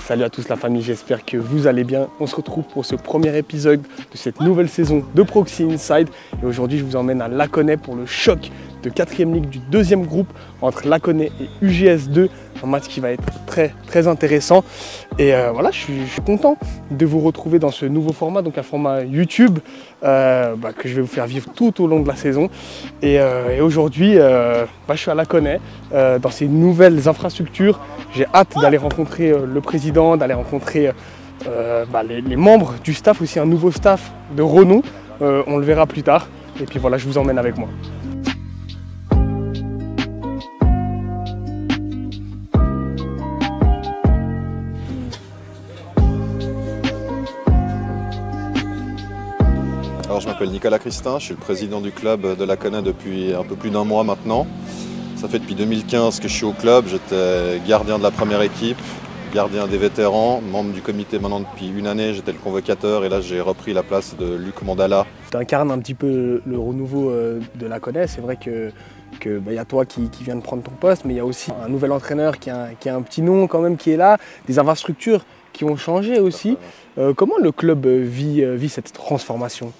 Salut à tous la famille, j'espère que vous allez bien. On se retrouve pour ce premier épisode de cette nouvelle saison de Proxi Inside. Et aujourd'hui, je vous emmène à Laconais pour le choc de 4e ligue du 2e groupe entre Laconais et UGS2. Un match qui va être très intéressant. Et voilà, je suis content de vous retrouver dans ce nouveau format, donc un format YouTube que je vais vous faire vivre tout au long de la saison. Et aujourd'hui, je suis à Laconais, dans ces nouvelles infrastructures. J'ai hâte d'aller rencontrer le président, d'aller rencontrer les membres du staff, aussi un nouveau staff de renom. On le verra plus tard. Et puis voilà, je vous emmène avec moi. Alors, je m'appelle Nicolas Christin, je suis le président du club de Laconais depuis un peu plus d'un mois maintenant. Ça fait depuis 2015 que je suis au club, j'étais gardien de la première équipe, gardien des vétérans, membre du comité maintenant depuis une année, j'étais le convocateur et là j'ai repris la place de Luc Mandala. Tu incarnes un petit peu le renouveau de Laconais, c'est vrai que y a toi qui viens de prendre ton poste, mais il y a aussi un nouvel entraîneur qui a un petit nom quand même qui est là, des infrastructures qui ont changé aussi. Comment le club vit cette transformation ?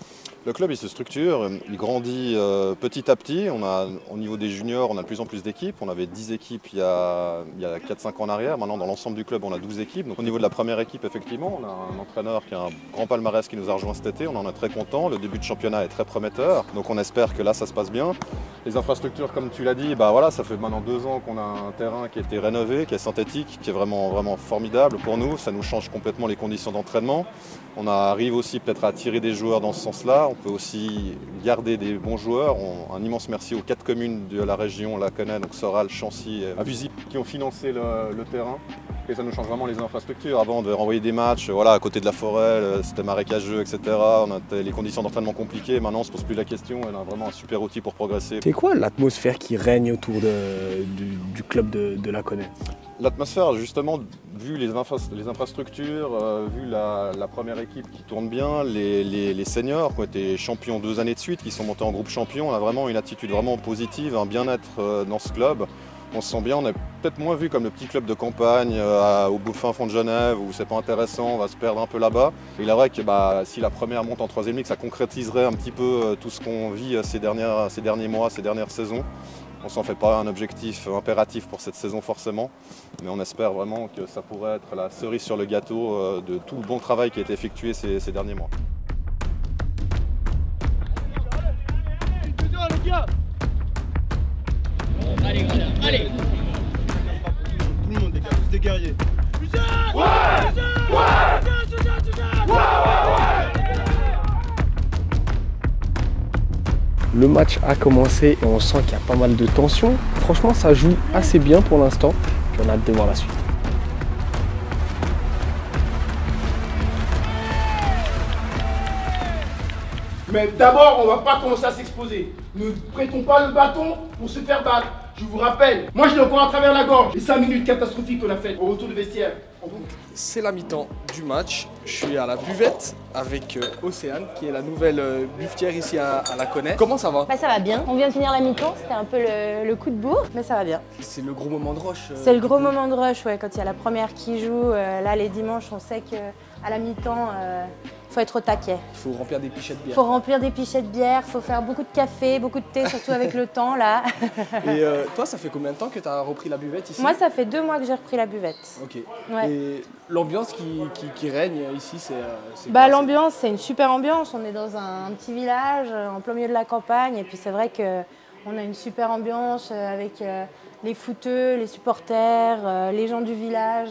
Le club il se structure, il grandit petit à petit. Au niveau des juniors, on a de plus en plus d'équipes. On avait 10 équipes il y a 4-5 ans en arrière. Maintenant, dans l'ensemble du club, on a 12 équipes. Donc, au niveau de la première équipe, effectivement, on a un entraîneur qui a un grand palmarès qui nous a rejoint cet été. On en est très content. Le début de championnat est très prometteur. Donc, on espère que là, ça se passe bien. Les infrastructures, comme tu l'as dit, ça fait maintenant 2 ans qu'on a un terrain qui a été rénové, qui est synthétique, qui est vraiment formidable pour nous. Ça nous change complètement les conditions d'entraînement. On arrive aussi peut-être à attirer des joueurs dans ce sens-là. On peut aussi garder des bons joueurs. Un immense merci aux 4 communes de la région, Laconais, donc Soral, Chancy et Avusy, qui ont financé le terrain. Et ça nous change vraiment les infrastructures. Avant, on devait renvoyer des matchs à côté de la forêt, c'était marécageux, etc. On avait les conditions d'entraînement compliquées. Maintenant, on ne se pose plus la question. On a vraiment un super outil pour progresser. C'est quoi l'atmosphère qui règne autour du club de Laconais ? L'atmosphère, justement, vu les infrastructures, vu la première équipe qui tourne bien, les seniors qui ont été champions 2 années de suite, qui sont montés en groupe champion, on a vraiment une attitude vraiment positive, un bien-être dans ce club. On se sent bien, on est peut-être moins vu comme le petit club de campagne au bout fin fond de Genève où c'est pas intéressant, on va se perdre un peu là-bas. Il est vrai que si la première monte en 3e ligue, ça concrétiserait un petit peu tout ce qu'on vit ces derniers mois, ces dernières saisons. On ne s'en fait pas un objectif impératif pour cette saison forcément, mais on espère vraiment que ça pourrait être la cerise sur le gâteau de tout le bon travail qui a été effectué ces derniers mois. Allez, allez. Tout le monde, les gars, tous des guerriers. Le match a commencé et on sent qu'il y a pas mal de tension. Franchement, ça joue assez bien pour l'instant. Puis on a hâte de voir la suite. Mais d'abord, on va pas commencer à s'exposer. Ne prêtons pas le bâton pour se faire battre. Je vous rappelle, moi je l'ai encore à travers la gorge. Les 5 minutes catastrophiques qu'on a faites au retour de vestiaire. C'est la mi-temps du match. Je suis à la buvette avec Océane, qui est la nouvelle buvetière ici à Laconais. Comment ça va ? Ça va bien. On vient de finir la mi-temps, c'était un peu le coup de bourre, mais ça va bien. C'est le gros moment de rush. C'est le gros moment de rush, ouais, quand il y a la première qui joue. Là, les dimanches, on sait qu'à la mi-temps, il faut être au taquet. Il faut remplir des pichets de bière. Il faut remplir des pichets de bière, il faut faire beaucoup de café, beaucoup de thé, surtout avec le temps, là. Et toi, ça fait combien de temps que tu as repris la buvette ici ? Moi, ça fait 2 mois que j'ai repris la buvette. Ok. Ouais. Et l'ambiance qui règne ici, c'est l'ambiance, c'est une super ambiance. On est dans un petit village, en plein milieu de la campagne. Et puis c'est vrai qu'on a une super ambiance avec les footeux, les supporters, les gens du village,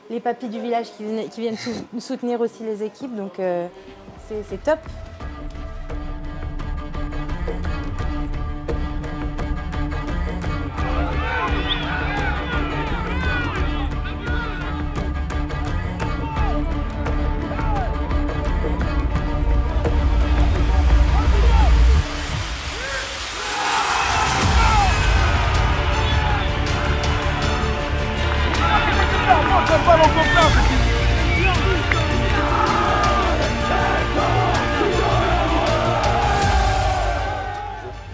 les papis du village qui viennent soutenir aussi les équipes. Donc c'est top.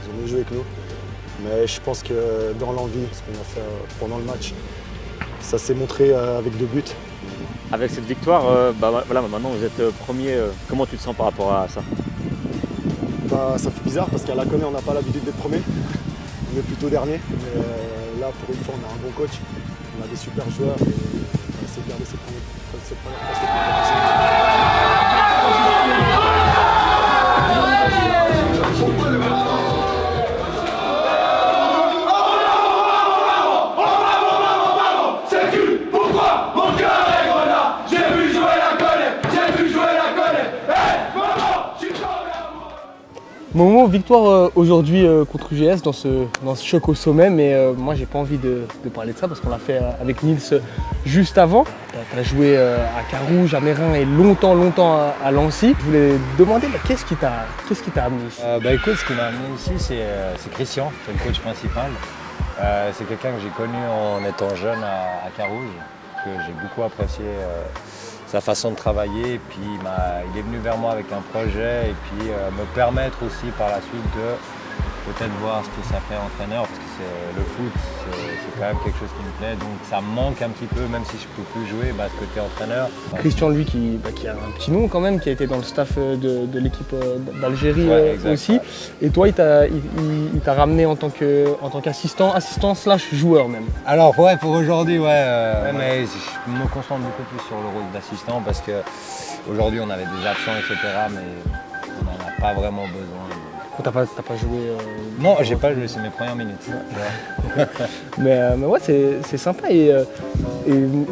Ils ont mieux joué que nous. Mais je pense que dans l'envie, ce qu'on a fait pendant le match, ça s'est montré avec 2 buts. Avec cette victoire, voilà, maintenant vous êtes premier. Comment tu te sens par rapport à ça? Ça fait bizarre parce qu'à Laconais, on n'a pas l'habitude d'être premier. On est plutôt dernier. Mais là, pour une fois, on a un bon coach. On a des super joueurs et on va essayer de garder cette première Momo, victoire aujourd'hui contre UGS dans ce choc au sommet, mais moi j'ai pas envie de parler de ça parce qu'on l'a fait avec Nils juste avant. Tu as joué à Carouge, à Meyrin et longtemps à Lancy. Je voulais te demander qu'est-ce qui t'a amené ici? Écoute, ce qui m'a amené ici, c'est Christian, c'est le coach principal. C'est quelqu'un que j'ai connu en étant jeune à Carouge, que j'ai beaucoup apprécié sa façon de travailler. Et puis il est venu vers moi avec un projet et puis me permettre aussi par la suite de peut-être voir ce que ça fait entraîneur, parce que le foot, c'est quand même quelque chose qui me plaît. Donc ça me manque un petit peu, même si je ne peux plus jouer, ce côté entraîneur. Christian, lui, qui a un petit nom quand même, qui a été dans le staff de l'équipe d'Algérie aussi. Ouais. Et toi, il t'a ramené en tant qu'assistant, assistant/joueur même. Alors ouais, pour aujourd'hui, mais je me concentre beaucoup plus sur le rôle d'assistant parce qu'aujourd'hui on avait des absents, etc. Mais on n'en a pas vraiment besoin. T'as pas joué Non, j'ai pas joué, c'est mes premières minutes. Ouais. mais ouais, c'est sympa. Et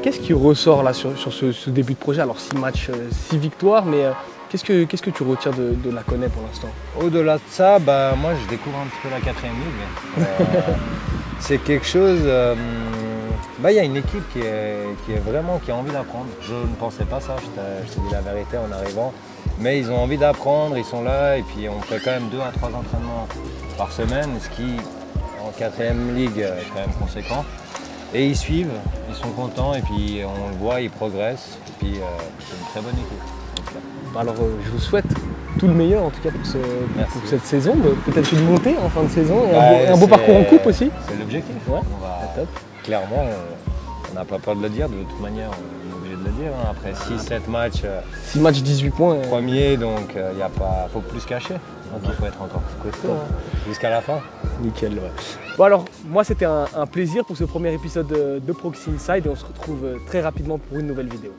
qu'est-ce qui ressort là sur ce début de projet? Alors 6 matchs, 6 victoires, mais qu'est-ce que tu retires de Laconais pour l'instant? Au-delà de ça, moi je découvre un petit peu la 4e ligue. C'est quelque chose. Il y a une équipe qui a envie d'apprendre. Je ne pensais pas ça, je te dis la vérité en arrivant. Mais ils ont envie d'apprendre, ils sont là et puis on fait quand même 2 à 3 entraînements par semaine, ce qui en 4e ligue est quand même conséquent. Et ils suivent, ils sont contents et puis on le voit, ils progressent. Et puis c'est une très bonne équipe. Alors je vous souhaite tout le meilleur en tout cas pour cette saison, peut-être une montée en fin de saison et un beau parcours en coupe aussi. C'est l'objectif. Ouais. Clairement, on n'a pas peur de le dire, de toute manière. De le dire, hein. Après 6-7 matchs, 6 matchs, 18 points. Premier, donc il faut plus cacher. Donc il faut être encore plus costaud jusqu'à la fin. Nickel, ouais. Bon alors, moi c'était un plaisir pour ce premier épisode de Proxy Inside et on se retrouve très rapidement pour une nouvelle vidéo.